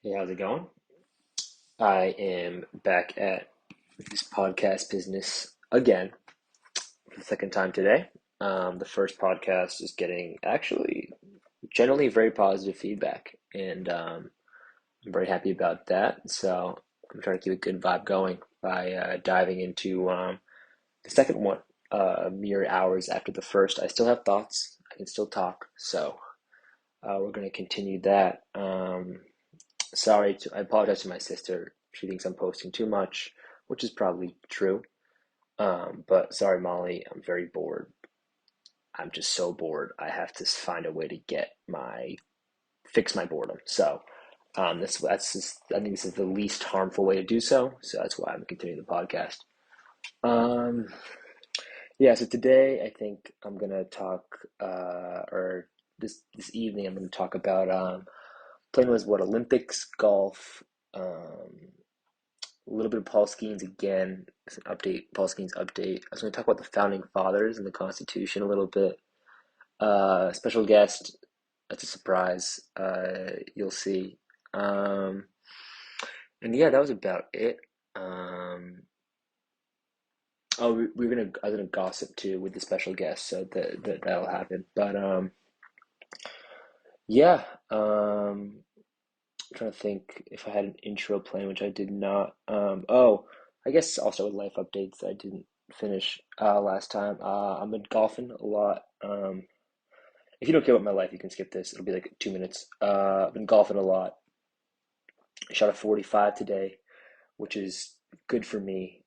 Hey, how's it going? I am back at this podcast business again for the second time today. The first podcast is getting actually generally very positive feedback, and I'm very happy about that. So I'm trying to keep a good vibe going by diving into the second one mere hours after the first. I still have thoughts, I can still talk, so we're going to continue that. I apologize to my sister. She thinks I'm posting too much, which is probably true. But sorry, Molly, I'm very bored. I'm just so bored. I have to find a way to fix my boredom. So that's just, I think this is the least harmful way to do so. So that's why I'm continuing the podcast. Um, yeah. So today I think I'm gonna talk, or this evening I'm gonna talk about playing was what Olympics, golf, a little bit of Paul Skeens again. It's an update, Paul Skeens update. I was going to talk about the founding fathers and the Constitution a little bit. Special guest, that's a surprise. You'll see. Um, and yeah, that was about it. Um, I was gonna gossip too with the special guest, so that'll happen. But yeah, I'm trying to think if I had an intro plan, which I did not. I guess I'll start with life updates that I didn't finish last time. I've been golfing a lot. If you don't care about my life, you can skip this. It'll be like 2 minutes. I've been golfing a lot. I shot a 45 today, which is good for me.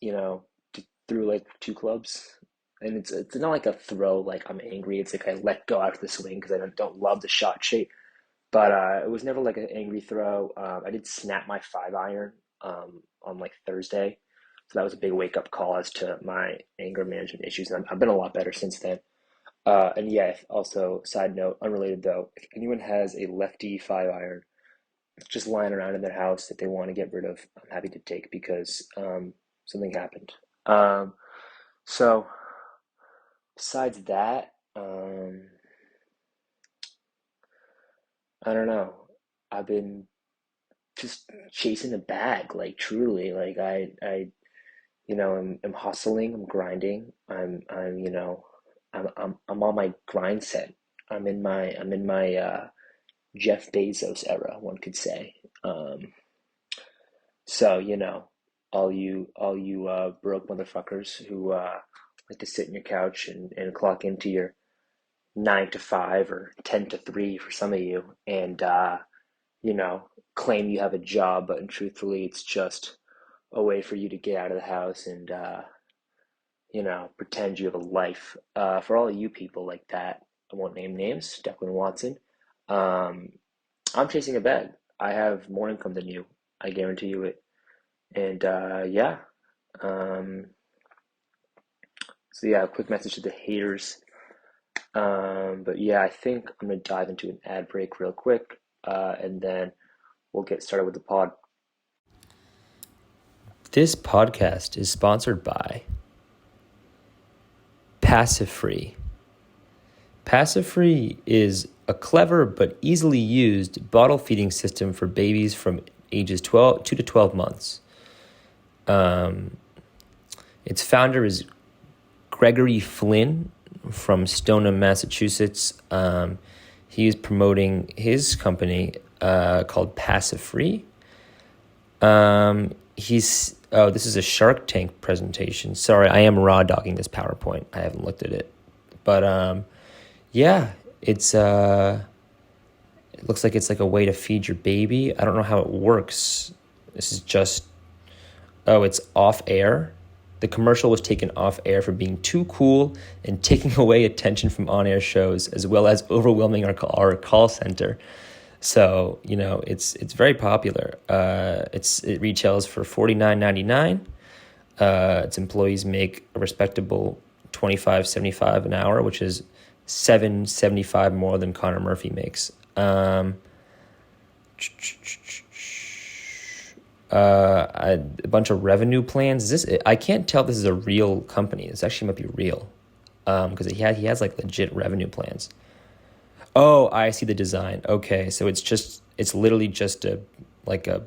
You know, threw like two clubs, and it's not like a throw like I'm angry. It's like I let go after the swing because I don't love the shot shape. But it was never like an angry throw. I did snap my 5 iron on like Thursday, so that was a big wake up call as to my anger management issues, and I've been a lot better since then. And yeah, also side note, unrelated though, if anyone has a lefty 5 iron just lying around in their house that they want to get rid of, I'm happy to take because something happened. Um, so besides that, I don't know. I've been just chasing a bag, like truly. Like I'm hustling, I'm grinding, I'm on my grind set. I'm in my Jeff Bezos era, one could say. So, all you broke motherfuckers who like to sit in your couch and clock into your 9 to 5 or 10 to 3 for some of you, and you know, claim you have a job, but truthfully, it's just a way for you to get out of the house and, pretend you have a life. For all of you people like that, I won't name names, Declan Watson, um, I'm chasing a bag. I have more income than you. I guarantee you it. And yeah, um, so yeah, a quick message to the haters. But yeah, I think I'm gonna dive into an ad break real quick, and then we'll get started with the pod. This podcast is sponsored by Passive Free. Passive Free is a clever but easily used bottle feeding system for babies from ages 2 to 12 months. Its founder is Gregory Flynn from Stoneham, Massachusetts. He is promoting his company called Passive Free. This is a Shark Tank presentation. Sorry, I am raw dogging this PowerPoint. I haven't looked at it, but yeah, it looks like it's like a way to feed your baby. I don't know how it works. This is just it's off air. The commercial was taken off air for being too cool and taking away attention from on air shows, as well as overwhelming our call center. So, it's very popular. It retails for $49.99. Its employees make a respectable $25.75 an hour, which is $7.75 more than Connor Murphy makes. A bunch of revenue plans. I can't tell if this is a real company. This actually might be real, because he has like legit revenue plans. Oh, I see the design. Okay, so it's literally just a like a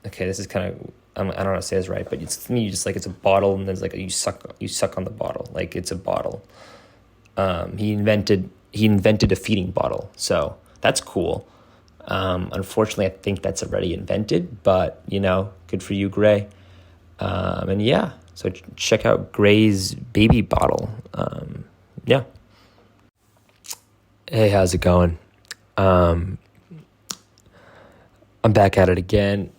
okay, this is kind of I don't know how to say this right, but it's to me just like it's a bottle and there's like you suck on the bottle like it's a bottle. He invented a feeding bottle, so that's cool. Unfortunately, I think that's already invented, but good for you, Gray. And yeah, so check out Gray's baby bottle. Yeah. Hey, how's it going? Um, I'm back at it again.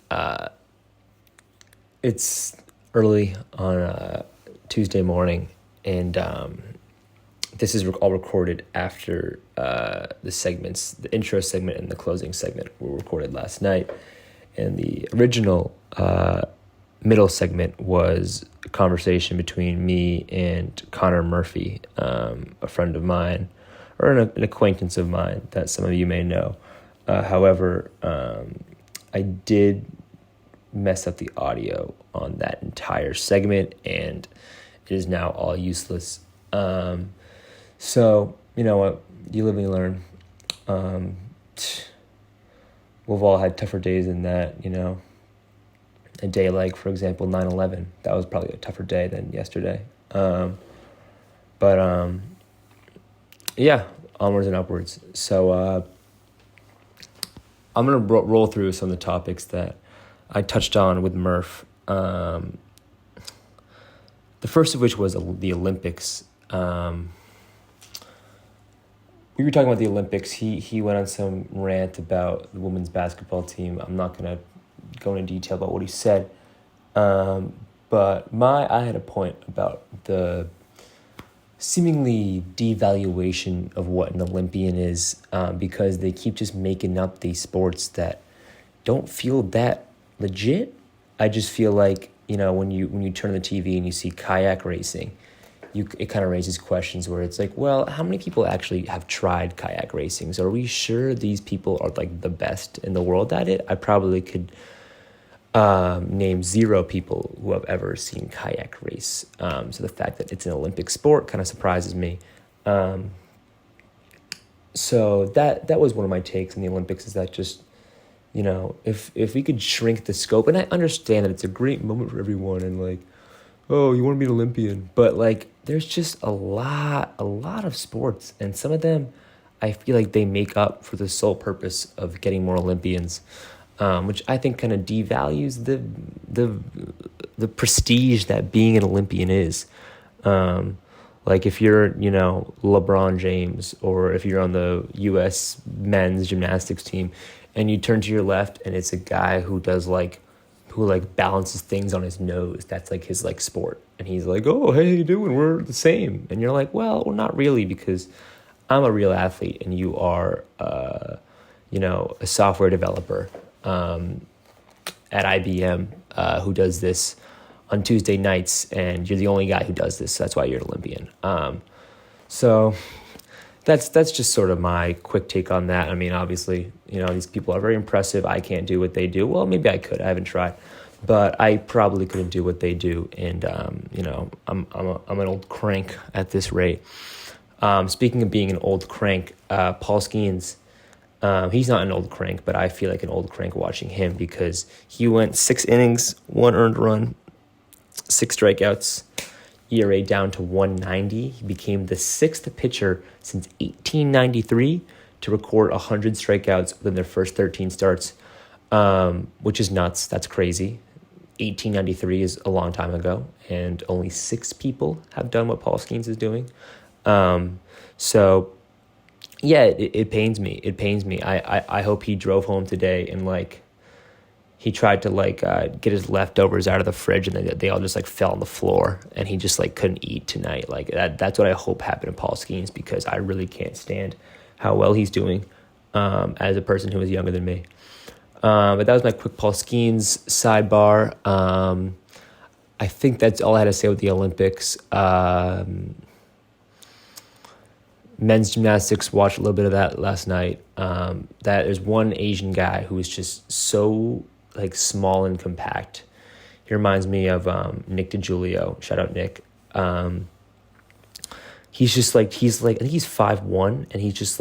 It's early on a Tuesday morning, and this is all recorded after the intro segment and the closing segment were recorded last night. And the original middle segment was a conversation between me and Connor Murphy, a friend of mine, or an acquaintance of mine that some of you may know. However, I did mess up the audio on that entire segment, and it is now all useless. So, you know what? You live and you learn. We've all had tougher days than that. A day like, for example, 9/11. That was probably a tougher day than yesterday. But yeah, onwards and upwards. So I'm going to roll through some of the topics that I touched on with Murph. The first of which was the Olympics. We were talking about the Olympics. He went on some rant about the women's basketball team. I'm not going to go into detail about what he said. But I had a point about the seemingly devaluation of what an Olympian is, because they keep just making up these sports that don't feel that legit. I just feel like, when you turn on the TV and you see kayak racing, it kind of raises questions where it's like, well, how many people actually have tried kayak racing? So are we sure these people are like the best in the world at it? I probably could name 0 people who have ever seen kayak race. So the fact that it's an Olympic sport kind of surprises me. So that was one of my takes on the Olympics, is that just, if we could shrink the scope, and I understand that it's a great moment for everyone, and like, oh, you want to be an Olympian, but like, there's just a lot of sports, and some of them, I feel like they make up for the sole purpose of getting more Olympians, which I think kind of devalues the prestige that being an Olympian is. Like if you're, LeBron James, or if you're on the U.S. men's gymnastics team, and you turn to your left and it's a guy who balances things on his nose. That's like his like sport. And he's like, oh, hey, how you doing? We're the same. And you're like, well, we're not really, because I'm a real athlete and you are, a software developer at IBM who does this on Tuesday nights, and you're the only guy who does this. So that's why you're an Olympian. So that's just sort of my quick take on that. I mean, obviously, these people are very impressive. I can't do what they do. Well, maybe I could. I haven't tried, but I probably couldn't do what they do. And I'm an old crank at this rate. Speaking of being an old crank, Paul Skeens, he's not an old crank, but I feel like an old crank watching him, because he went 6 innings, 1 earned run, 6 strikeouts, ERA down to 190. He became the 6th pitcher since 1893 to record 100 strikeouts within their first 13 starts, which is nuts. That's crazy. 1893 is a long time ago, and only 6 people have done what Paul Skeens is doing. So, yeah, it pains me. It pains me. I hope he drove home today and like he tried to like get his leftovers out of the fridge, and they all just like fell on the floor, and he just like couldn't eat tonight. Like that's what I hope happened to Paul Skeens, because I really can't stand how well he's doing as a person who is younger than me. But that was my quick Paul Skeens sidebar. I think that's all I had to say with the Olympics. Men's gymnastics, watched a little bit of that last night. That there's one Asian guy who is just so like small and compact. He reminds me of Nick DiGiulio. Shout out Nick. I think he's 5'1", and he's just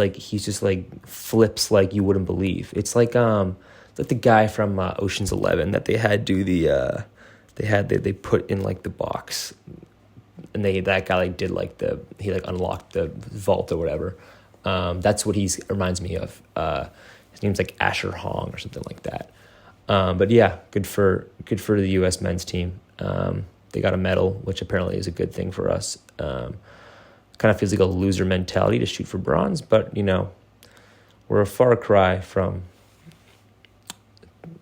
like flips like you wouldn't believe. It's like the guy from Ocean's 11 that they had do they put in like the box, and that guy like did like he like unlocked the vault or whatever. That's what he reminds me of. His name's like Asher Hong or something like that. But yeah, good for the U.S. men's team. They got a medal, which apparently is a good thing for us. Kind of feels like a loser mentality to shoot for bronze, but we're a far cry from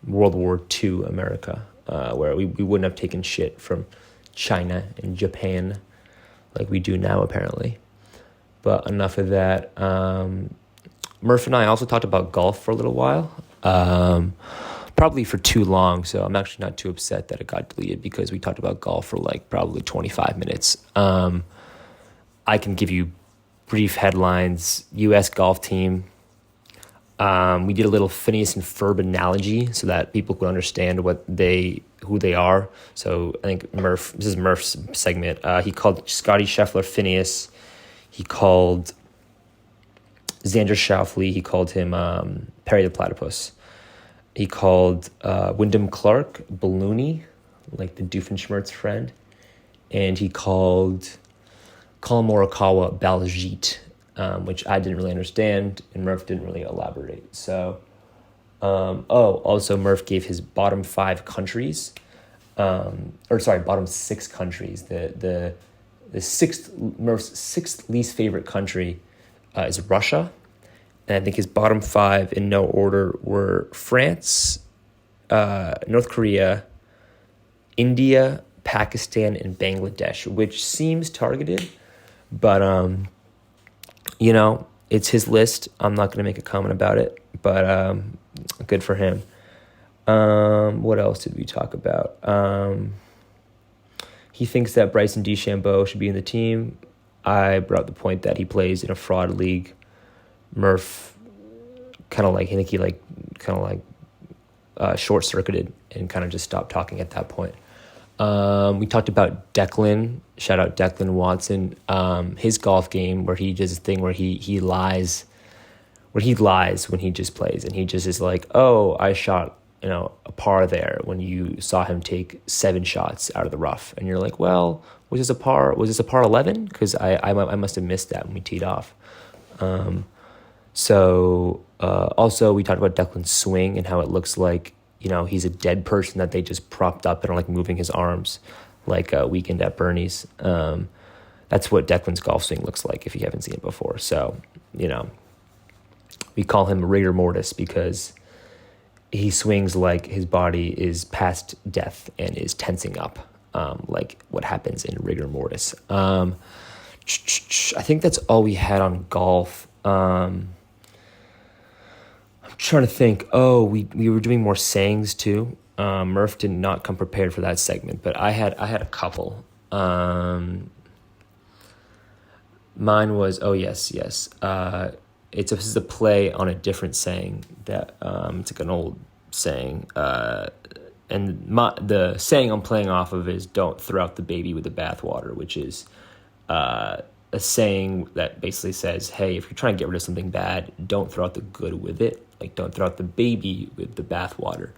World War II America, where we wouldn't have taken shit from China and Japan like we do now, apparently. But enough of that. Murph and I also talked about golf for a little while, probably for too long, so I'm actually not too upset that it got deleted because we talked about golf for like probably 25 minutes. I can give you brief headlines. U.S. golf team. We did a little Phineas and Ferb analogy so that people could understand who they are. So I think this is Murph's segment. He called Scotty Scheffler Phineas. He called Xander Schauffele. He called him Perry the Platypus. He called Wyndham Clark Balloony, like the Doofenshmirtz friend. And he called Colin Morikawa Baljeet, which I didn't really understand, and Murph didn't really elaborate. So, also Murph gave his bottom 5 countries, bottom 6 countries. The Murph's sixth least favorite country is Russia, and I think his bottom 5 in no order were France, North Korea, India, Pakistan, and Bangladesh, which seems targeted, but it's his list. I'm not going to make a comment about it, but good for him. What else did we talk about? He thinks that Bryson DeChambeau should be in the team. I brought up the point that he plays in a fraud league. Murph short-circuited and kind of just stopped talking at that point. We talked about Declan. Shout out Declan Watson. His golf game where he does this thing where he lies, when he just plays, and he just is like, oh, I shot a par there, when you saw him take 7 shots out of the rough, and you're like, well, was this a par 11? Because I must have missed that when we teed off. Also we talked about Declan's swing and how it looks like he's a dead person that they just propped up and are like moving his arms like a Weekend at Bernie's. That's what Declan's golf swing looks like if you haven't seen it before. So, we call him rigor mortis because he swings like his body is past death and is tensing up, like what happens in rigor mortis. I think that's all we had on golf. I'm trying to think. Oh, we were doing more sayings too. Murph did not come prepared for that segment, but I had a couple. Mine was, oh yes. This is a play on a different saying that it's like an old saying, and the saying I'm playing off of is "Don't throw out the baby with the bathwater," which is a saying that basically says, hey, if you're trying to get rid of something bad, don't throw out the good with it. Like, don't throw out the baby with the bathwater.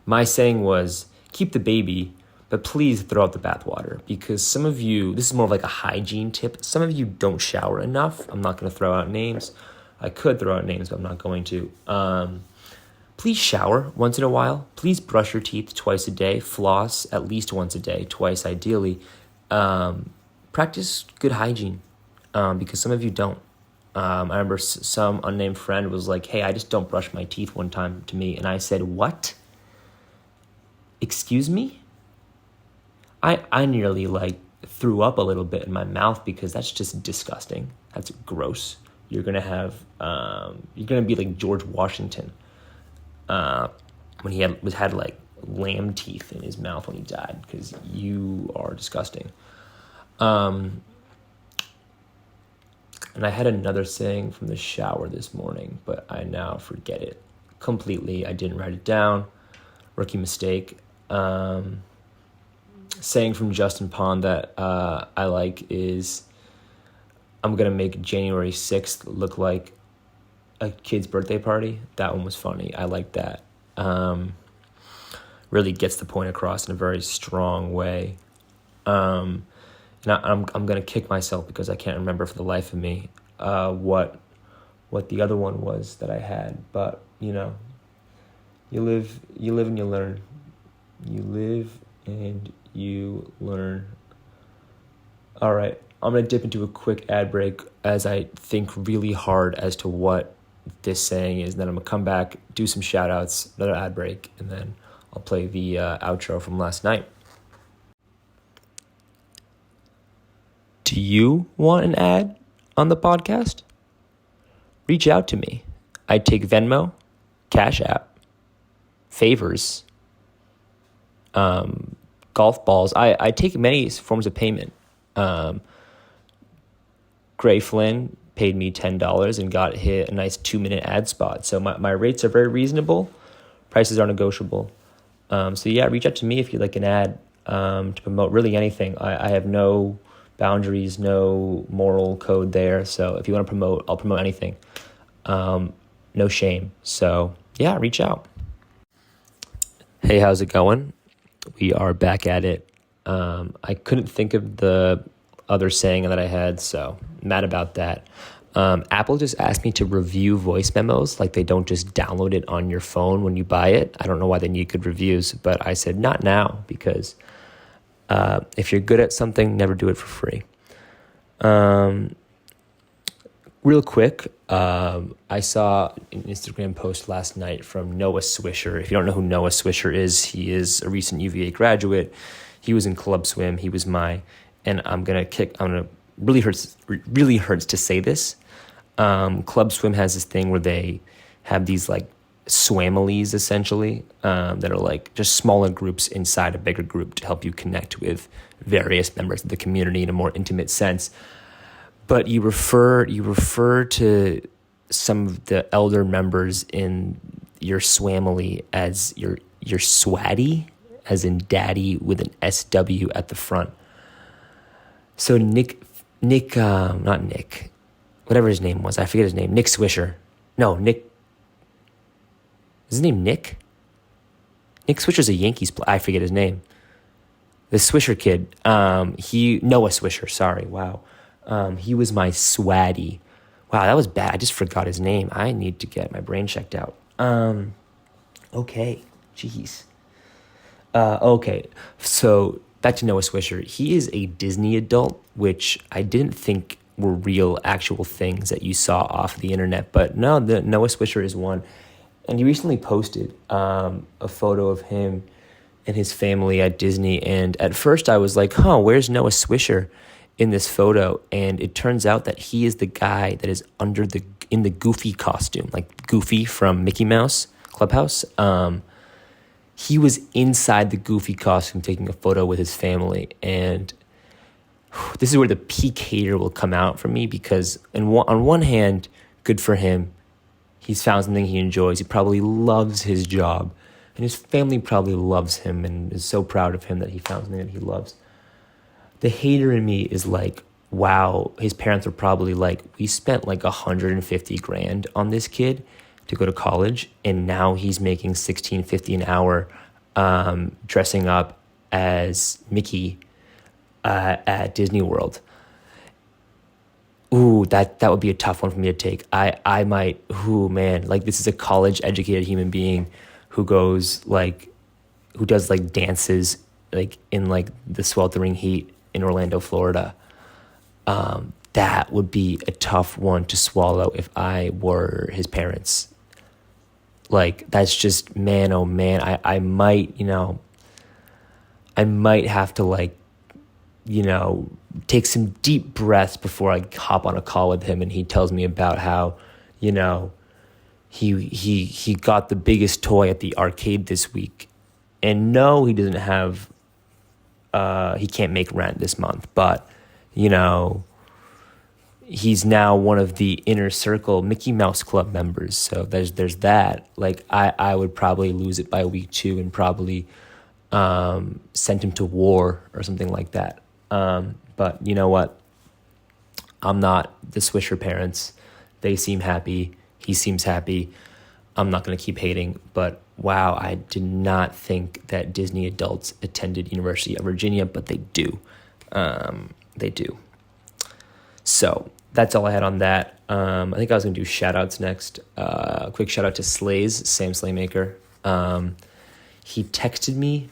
My saying was, keep the baby, but please throw out the bathwater, because some of you, this is more of like a hygiene tip, some of you don't shower enough. I'm not going to throw out names. I could throw out names, but I'm not going to. Please shower once in a while. Please brush your teeth twice a day. Floss at least once a day, twice ideally. Practice good hygiene, because some of you don't. I remember some unnamed friend was like, hey, I just don't brush my teeth one time to me. And I said, what? Excuse me? I nearly threw up a little bit in my mouth, because that's just disgusting. That's gross. You're going to be like George Washington, when he had lamb teeth in his mouth when he died, because you are disgusting. And I had another saying from the shower this morning, but I now forget it completely. I didn't write it down. Rookie mistake. saying from Justin Pond that I like is, I'm going to make January 6th look like a kid's birthday party. That one was funny. I like that. Really gets the point across in a very strong way. And I'm gonna kick myself because I can't remember for the life of me what the other one was that I had. But you live and you learn. You live and you learn. All right, I'm gonna dip into a quick ad break as I think really hard as to what this saying is. And then I'm gonna come back, do some shout outs, another ad break, and then I'll play the outro from last night. Do you want an ad on the podcast? Reach out to me. I take Venmo, Cash App, favors, golf balls. I take many forms of payment. Gray Flynn paid me $10 and got hit a nice 2-minute ad spot. So my rates are very reasonable. Prices are negotiable. So yeah, reach out to me if you'd like an ad to promote really anything. I have no boundaries, no moral code there. So if you want to promote, I'll promote anything. No shame. So yeah, reach out. Hey, how's it going? We are back at it. I couldn't think of the other saying that I had, so mad about that. Apple just asked me to review voice memos, like they don't just download it on your phone when you buy it. I don't know why they need good reviews, but I said not now because if you're good at something, never do it for free. Real quick, I saw an Instagram post last night from Noah Swisher. If you don't know who Noah Swisher is, he is a recent UVA graduate. He was in Club Swim. He was and really hurts to say this. Club Swim has this thing where they have these like swamilies essentially that are like just smaller groups inside a bigger group to help you connect with various members of the community in a more intimate sense. But you refer to some of the elder members in your swamily as your swatty, as in daddy with an SW at the front. So Nick, not Nick, whatever his name was, I forget his name. Nick Swisher. No, Nick. Is his name Nick? Nick Swisher's a Yankees player. I forget his name. The Swisher kid. Noah Swisher. Sorry. Wow. He was my swatty. Wow, that was bad. I just forgot his name. I need to get my brain checked out. Okay. Jeez. Okay. So back to Noah Swisher. He is a Disney adult, which I didn't think were real, actual things that you saw off the internet. But no, the Noah Swisher is one. And he recently posted a photo of him and his family at Disney. And at first I was like, where's Noah Swisher in this photo? And it turns out that he is the guy that is in the Goofy costume, like Goofy from Mickey Mouse Clubhouse. He was inside the Goofy costume taking a photo with his family. And this is where the peak hater will come out for me because on one hand, good for him. He's found something he enjoys. He probably loves his job. And his family probably loves him and is so proud of him that he found something that he loves. The hater in me is like, wow, his parents were probably like, we spent like $150,000 on this kid to go to college, and now he's making $16.50 an hour dressing up as Mickey at Disney World. Ooh, that would be a tough one for me to take. I might, like this is a college educated human being who does like dances like in like the sweltering heat in Orlando, Florida. That would be a tough one to swallow if I were his parents. Like that's just, man, oh man, I might have to take some deep breaths before I hop on a call with him and he tells me about how, he got the biggest toy at the arcade this week. And no, he doesn't have, he can't make rent this month, but, he's now one of the inner circle Mickey Mouse Club members. So there's that. Like I would probably lose it by week 2 and probably, sent him to war or something like that. But you know what? I'm not the Swisher parents. They seem happy. He seems happy. I'm not going to keep hating, but wow, I did not think that Disney adults attended University of Virginia, but they do. They do. So that's all I had on that. I think I was going to do shout-outs next. A quick shout-out to Slays, Sam Slaymaker. He texted me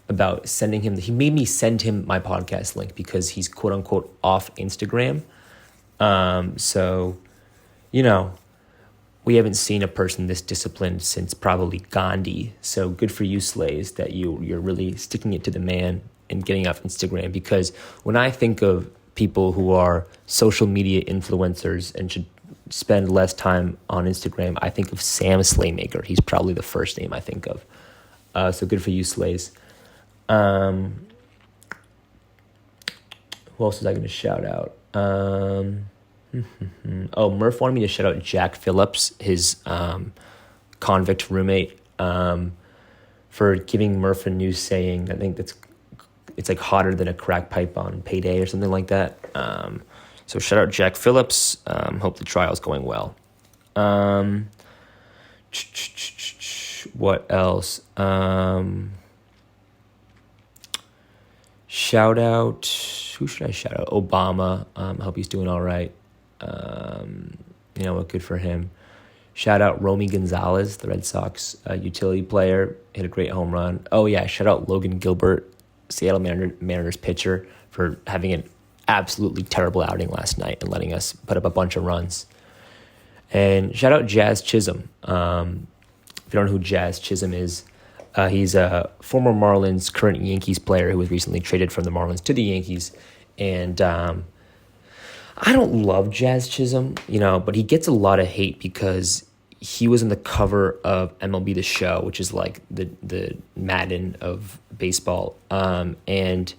about sending him, he made me send him my podcast link because he's quote-unquote off Instagram. So, you know, we haven't seen a person this disciplined since probably Gandhi. So good for you, Slays, that you're really sticking it to the man and getting off Instagram. Because when I think of people who are social media influencers and should spend less time on Instagram, I think of Sam Slaymaker. He's probably the first name I think of. So good for you, Slays. Who else was I going to shout out? Murph wanted me to shout out Jack Phillips, his convict roommate, for giving Murph a new saying. I think it's like hotter than a crack pipe on payday or something like that. So shout out Jack Phillips. Hope the trial's going well. What else? Shout out, who should I shout out? Obama. I hope he's doing all right. You know what, good for him. Shout out Romy Gonzalez, the Red Sox utility player, hit a great home run. Oh yeah, shout out Logan Gilbert, Seattle Mariners pitcher, for having an absolutely terrible outing last night and letting us put up a bunch of runs. And shout out Jazz Chisholm. If you don't know who Jazz Chisholm is, he's a former Marlins, current Yankees player who was recently traded from the Marlins to the Yankees. And I don't love Jazz Chisholm, but he gets a lot of hate because he was on the cover of MLB The Show, which is like the Madden of baseball. And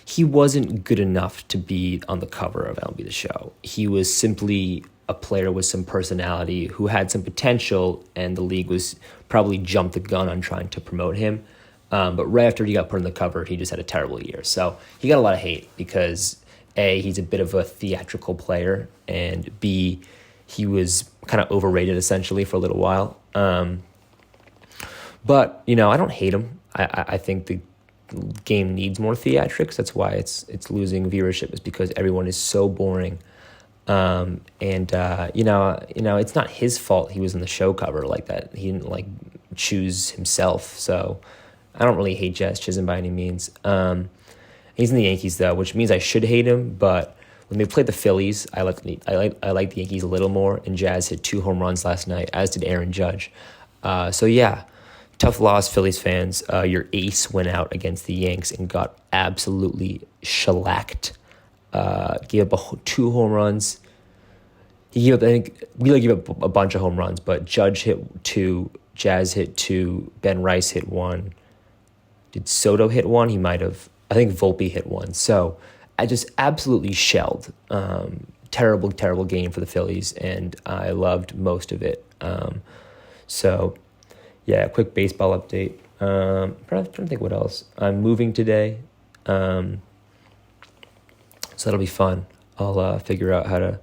he wasn't good enough to be on the cover of MLB The Show. He was simply a player with some personality who had some potential, and the league was probably jumped the gun on trying to promote him. But right after he got put on the cover, he just had a terrible year. So he got a lot of hate because A, he's a bit of a theatrical player, and B, he was kind of overrated essentially for a little while. But, I don't hate him. I think the game needs more theatrics. That's why it's losing viewership, is because everyone is so boring. It's not his fault he was on the show cover like that. He didn't choose himself. So I don't really hate Jazz Chisholm by any means. He's in the Yankees though, which means I should hate him. But when they played the Phillies, I like the Yankees a little more. And Jazz hit 2 home runs last night, as did Aaron Judge. So yeah, tough loss, Phillies fans. Your ace went out against the Yanks and got absolutely shellacked. Gave up 2 home runs. He gave up, I think, Wheeler gave up a bunch of home runs, but Judge hit 2, Jazz hit 2, Ben Rice hit 1. Did Soto hit 1? He might have. I think Volpe hit 1. So I just absolutely shelled. Terrible, terrible game for the Phillies, and I loved most of it. So yeah, quick baseball update. I'm trying to think what else. I'm moving today. So that'll be fun. I'll figure out how to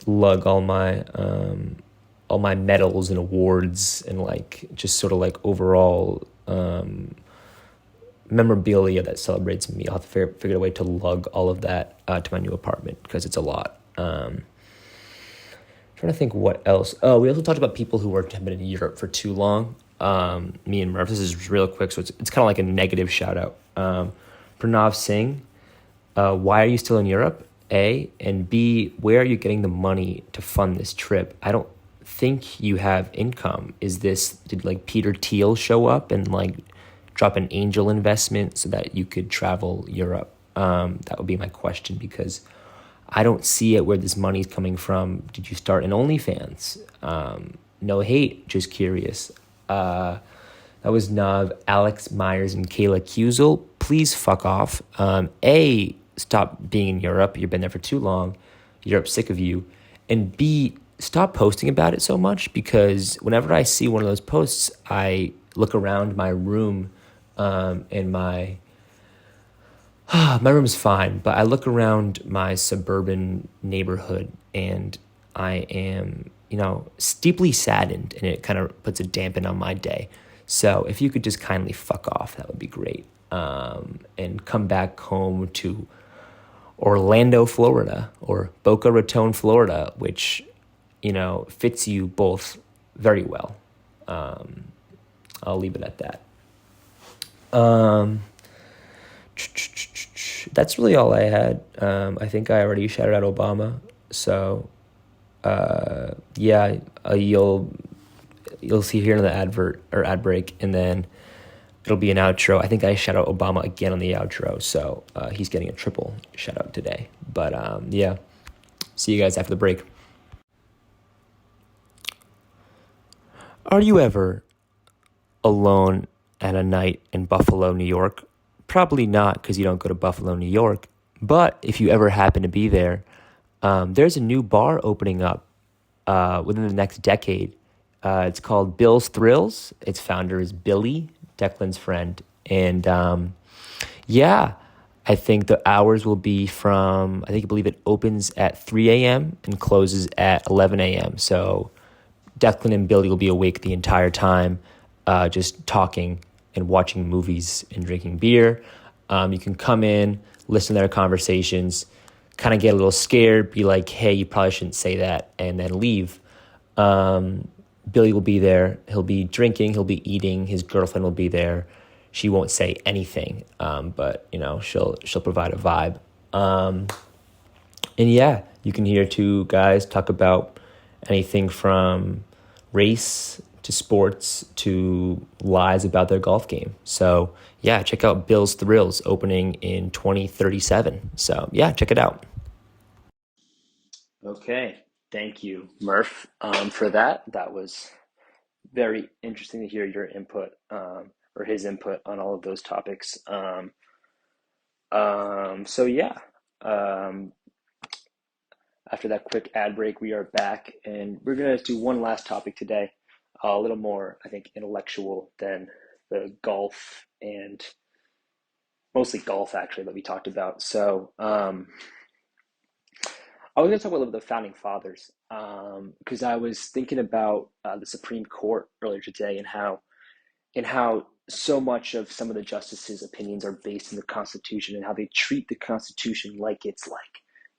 lug all my medals and awards and just sort of overall memorabilia that celebrates me. I'll have to figure a way to lug all of that to my new apartment because it's a lot. Trying to think what else. Oh, we also talked about people who have been in Europe for too long. Me and Murph. This is real quick, so it's kind of like a negative shout out. Pranav Singh. Why are you still in Europe? A, and B, where are you getting the money to fund this trip? I don't think you have income. Did Peter Thiel show up and drop an angel investment so that you could travel Europe? That would be my question, because I don't see it where this money's coming from. Did you start an OnlyFans? No hate, just curious. That was Nav, Alex Myers, and Kayla Cusel. Please fuck off. A, stop being in Europe. You've been there for too long. Europe's sick of you. And B, stop posting about it so much, because whenever I see one of those posts, I look around my room and my room's fine, but I look around my suburban neighborhood and I am, steeply saddened, and it kind of puts a dampen on my day. So if you could just kindly fuck off, that would be great. And come back home to Orlando, Florida, or Boca Raton, Florida, which, fits you both very well. I'll leave it at that. Um, that's really all I had. I think I already shouted out Obama. So, yeah, you'll see here in the advert or ad break, and then it'll be an outro. I think I shout out Obama again on the outro, so he's getting a triple shout out today. But yeah, see you guys after the break. Are you ever alone at a night in Buffalo, New York? Probably not, because you don't go to Buffalo, New York. But if you ever happen to be there, there's a new bar opening up within the next decade. It's called Bill's Thrills. Its founder is Billy, Declan's friend. And yeah, I think the hours will be from, I believe it opens at 3 a.m. and closes at 11 a.m. So Declan and Billy will be awake the entire time, just talking and watching movies and drinking beer. You can come in, listen to their conversations, kind of get a little scared, be like, hey, you probably shouldn't say that, and then leave. Billy will be there. He'll be drinking. He'll be eating. His girlfriend will be there. She won't say anything, but she'll provide a vibe. And yeah, you can hear two guys talk about anything from race to sports to lies about their golf game. So yeah, check out Bill's Thrills opening in 2037. So yeah, check it out. Okay, thank you, Murph, for that. That was very interesting to hear your input, or his input on all of those topics. So yeah, um, after that quick ad break, we are back, and we're gonna do one last topic today, a little more, I think, intellectual than the golf and mostly golf actually that we talked about. So I was going to talk about the founding fathers because I was thinking about the Supreme Court earlier today and how so much of some of the justices' opinions are based in the Constitution and how they treat the Constitution like it's like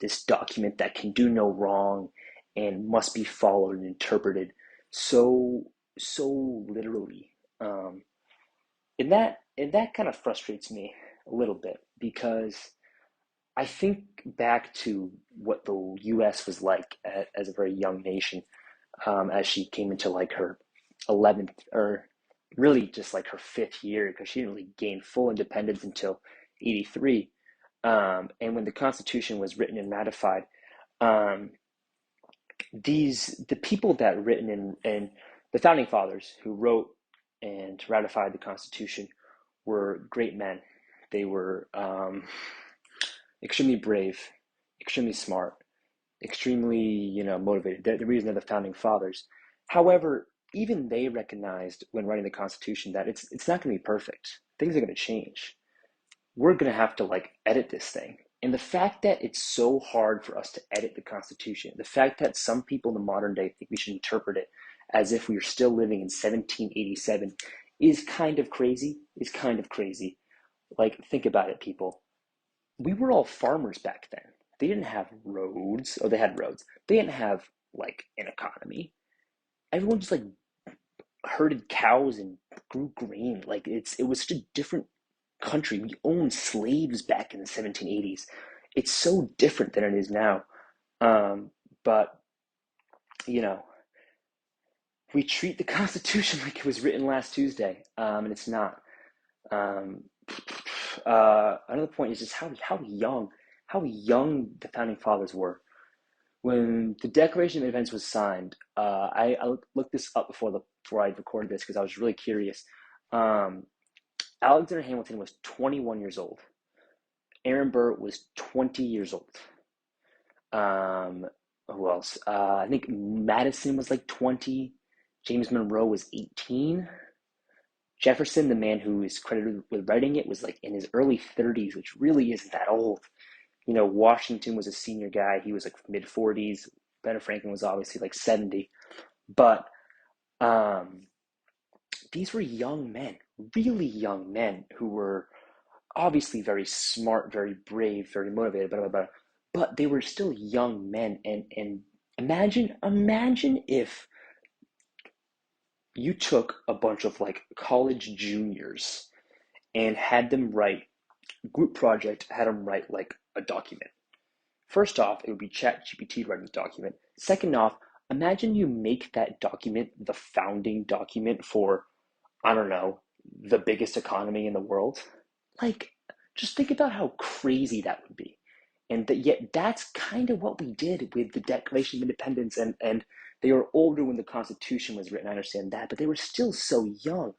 this document that can do no wrong and must be followed and interpreted so so literally. Um, and that kind of frustrates me a little bit because I think back to what the U.S. was like as a very young nation, as she came into like her 11th or really just like her fifth year because she didn't really gain full independence until 83. And when the Constitution was written and ratified, um, the people that written and the founding fathers who wrote and ratified the Constitution were great men. They were extremely brave, extremely smart, extremely motivated. The reason they're the founding fathers. However, even they recognized when writing the Constitution that it's not going to be perfect. Things are going to change. We're going to have to like edit this thing. And the fact that it's so hard for us to edit the Constitution, the fact that some people in the modern day think we should interpret it as if we are still living in 1787 is kind of crazy. Is kind of crazy. Like, think about it, people. We were all farmers back then. They didn't have roads. Oh, they had roads. They didn't have like an economy. Everyone just like herded cows and grew grain. Like it was such a different country. We owned slaves back in the 1780s. It's so different than it is now. Um, but you know, we treat the Constitution like it was written last Tuesday, and it's not. Um, Another point is just how young the founding fathers were. When the Declaration of Independence was signed, I looked this up before I recorded this because I was really curious. Um, Alexander Hamilton was 21 years old. Aaron Burr was 20 years old. Um, who else? I think Madison was like 20. James Monroe was 18. Jefferson, the man who is credited with writing it, was like in his early 30s, which really isn't that old. Washington was a senior guy. He was like mid 40s. Ben Franklin was obviously like 70. But um, these were young men, really young men who were obviously very smart, very brave, very motivated, blah, blah, blah. But they were still young men. And imagine if you took a bunch of like college juniors and had them write group project, had them write like a document. First off, it would be ChatGPT writing the document. Second off, imagine you make that document the founding document for, I don't know, the biggest economy in the world. Like, just think about how crazy that would be. And that yet that's kind of what we did with the Declaration of Independence, and they were older when the Constitution was written. I understand that, but they were still so young.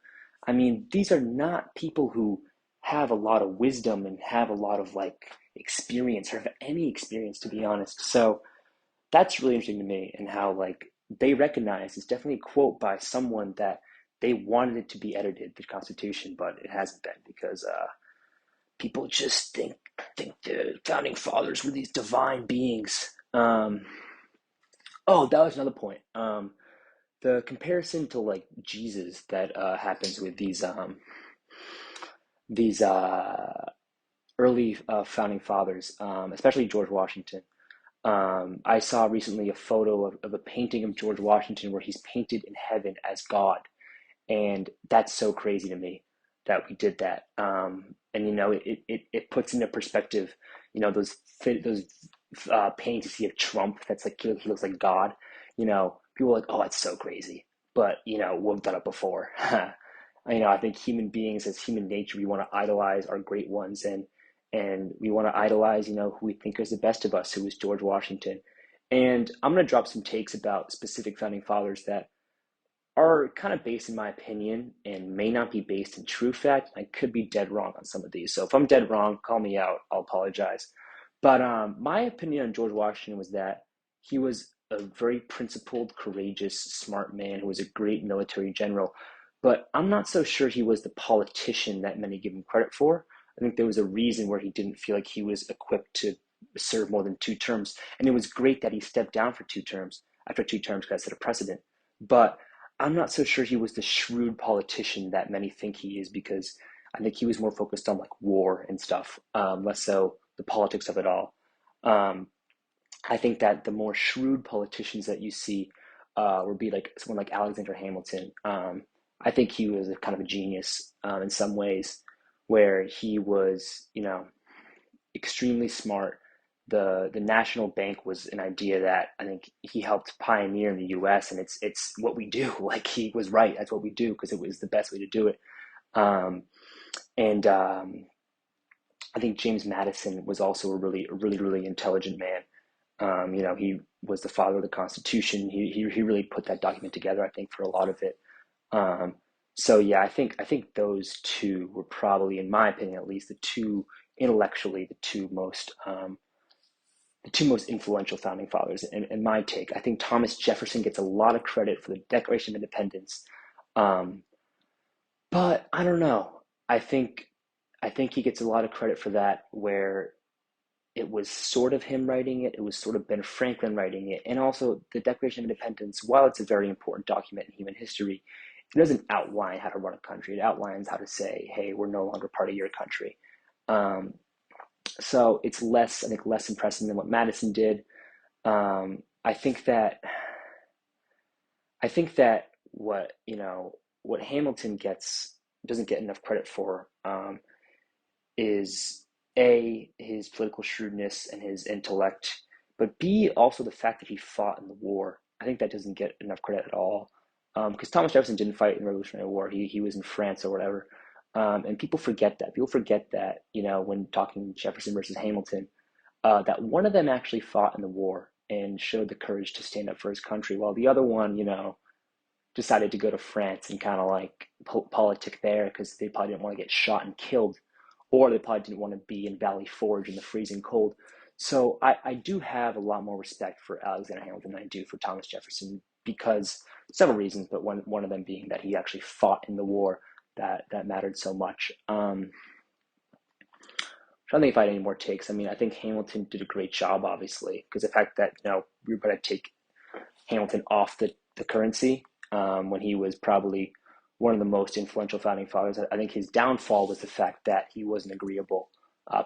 I mean, these are not people who have a lot of wisdom and have a lot of like experience or have any experience, to be honest. So that's really interesting to me, and how like they recognize it's definitely a quote by someone that they wanted it to be edited, the Constitution, but it hasn't been because people just think the founding fathers were these divine beings. Oh, that was another point. The comparison to like Jesus that happens with these early founding fathers, especially George Washington. I saw recently a photo of a painting of George Washington where he's painted in heaven as God, and that's so crazy to me that we did that. And it puts into perspective, those paintings you see of Trump. That's like he looks like God. People are like, oh, it's so crazy, but we've done it before. I think human beings, as human nature, we want to idolize our great ones, and we want to idolize, who we think is the best of us, who is George Washington. And I'm going to drop some takes about specific founding fathers that are kind of based in my opinion and may not be based in true fact. I could be dead wrong on some of these. So if I'm dead wrong, call me out. I'll apologize. But my opinion on George Washington was that he was a very principled, courageous, smart man who was a great military general. But I'm not so sure he was the politician that many give him credit for. I think there was a reason where he didn't feel like he was equipped to serve more than 2 terms. And it was great that he stepped down for 2 terms after 2 terms because that set a precedent. But I'm not so sure he was the shrewd politician that many think he is, because I think he was more focused on like war and stuff, less so the politics of it all. Um, I think that the more shrewd politicians that you see would be like someone like Alexander Hamilton. I think he was a kind of a genius in some ways, where he was, extremely smart. The national bank was an idea that I think he helped pioneer in the U.S., and it's what we do. Like, he was right. That's what we do because it was the best way to do it. Um, and I think James Madison was also a really, really intelligent man. He was the father of the Constitution. He really put that document together, I think, for a lot of it. Um, so yeah, I think those two were probably, in my opinion at least, the two intellectually the two most influential founding fathers. In my take, I think Thomas Jefferson gets a lot of credit for the Declaration of Independence, um, but I don't know. I think he gets a lot of credit for that, where it was sort of him writing it. It was sort of Ben Franklin writing it. And also, the Declaration of Independence, while it's a very important document in human history, it doesn't outline how to run a country. It outlines how to say, hey, we're no longer part of your country. Um, so it's less, I think, less impressive than what Madison did. I think that what Hamilton gets doesn't get enough credit for, is A, his political shrewdness and his intellect, but B, also the fact that he fought in the war. I think that doesn't get enough credit at all. Because Thomas Jefferson didn't fight in the Revolutionary War. He was in France or whatever. And people forget that. People forget that, when talking Jefferson versus Hamilton, that one of them actually fought in the war and showed the courage to stand up for his country, while the other one, decided to go to France and kind of like politic there because they probably didn't want to get shot and killed, or they probably didn't want to be in Valley Forge in the freezing cold. So I do have a lot more respect for Alexander Hamilton than I do for Thomas Jefferson, because several reasons, but one of them being that he actually fought in the war. that mattered so much. I don't think if I had any more takes. I mean, I think Hamilton did a great job, obviously, because the fact that we were going to take Hamilton off the currency when he was probably one of the most influential founding fathers. I think his downfall was the fact that he wasn't agreeable.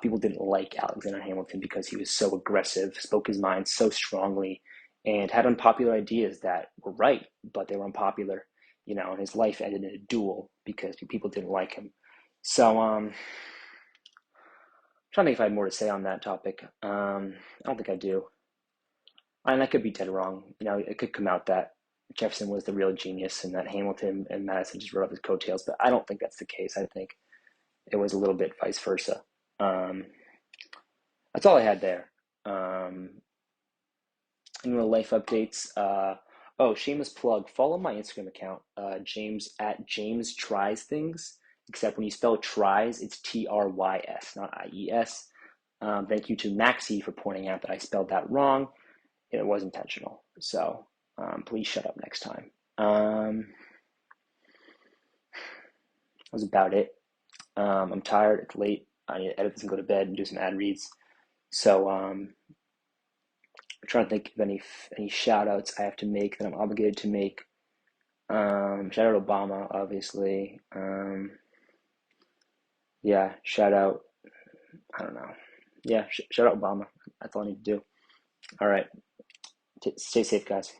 People didn't like Alexander Hamilton because he was so aggressive, spoke his mind so strongly, and had unpopular ideas that were right, but they were unpopular. And his life ended in a duel because people didn't like him. So, I'm trying to think if I had more to say on that topic. I don't think I do. And I could be dead wrong. It could come out that Jefferson was the real genius and that Hamilton and Madison just rode off his coattails, but I don't think that's the case. I think it was a little bit vice versa. Um, that's all I had there. Life updates. Shameless plug. Follow my Instagram account, James at James Tries Things. Except when you spell tries, it's Trys, not IES. Thank you to Maxie for pointing out that I spelled that wrong. It was intentional. So please shut up next time. That was about it. I'm tired. It's late. I need to edit this and go to bed and do some ad reads. So I'm trying to think of any shout outs I have to make that I'm obligated to make. Shout out Obama, obviously. Yeah, shout out. I don't know. Yeah, shout out Obama. That's all I need to do. All right. Stay safe, guys.